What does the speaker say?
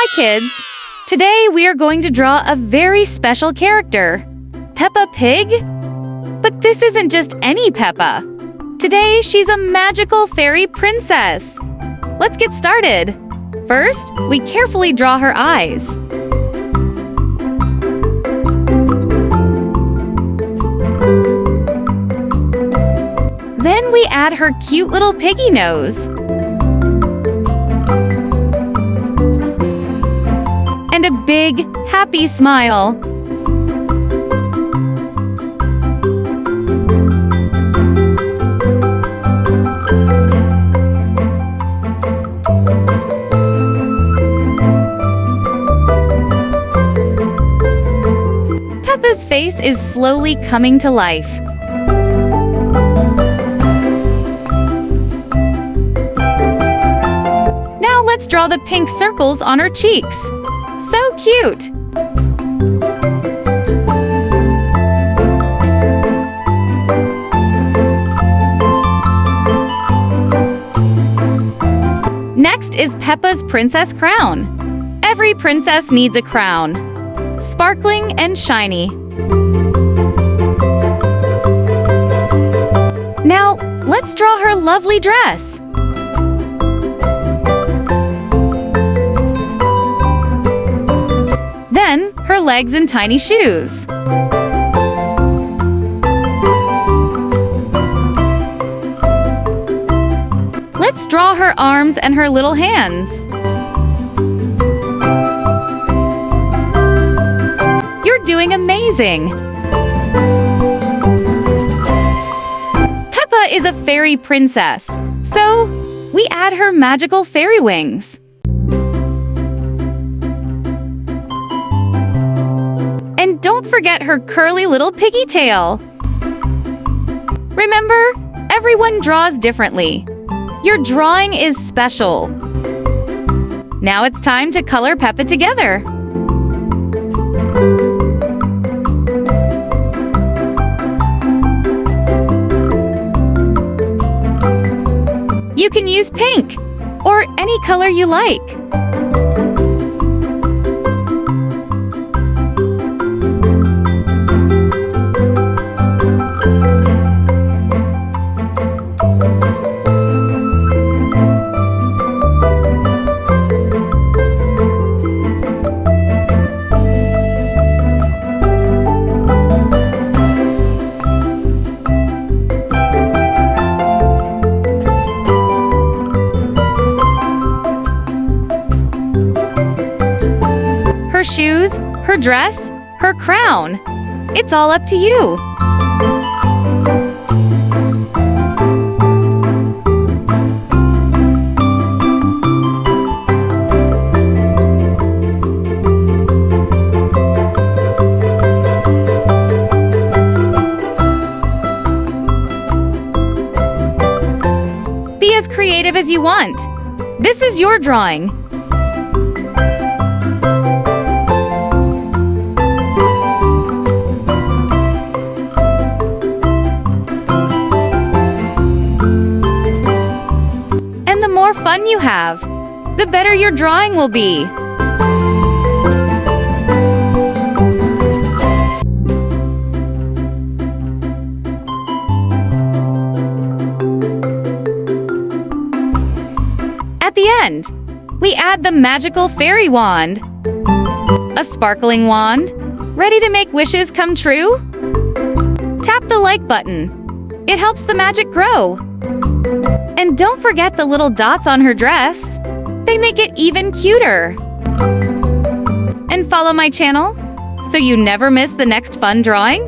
Hi kids! Today we are going to draw a very special character, Peppa Pig. But this isn't just any Peppa. Today she's a magical fairy princess. Let's get started. First, we carefully draw her eyes. Then we add her cute little piggy nose. And a big, happy smile. Peppa's face is slowly coming to life. Now let's draw the pink circles on her cheeks. So cute! Next is Peppa's princess crown. Every princess needs a crown. Sparkling and shiny. Now, let's draw her lovely dress. Then, her legs and tiny shoes. Let's draw her arms and her little hands. You're doing amazing! Peppa is a fairy princess, so we add her magical fairy wings. And don't forget her curly little piggy tail. Remember, everyone draws differently. Your drawing is special. Now it's time to color Peppa together. You can use pink or any color you like. Her shoes, her dress, her crown. It's all up to you. Be as creative as you want. This is your drawing. And the more fun you have, the better your drawing will be. At the end, we add the magical fairy wand. A sparkling wand, ready to make wishes come true? Tap the like button. It helps the magic grow. And don't forget the little dots on her dress. They make it even cuter. And follow my channel so you never miss the next fun drawing.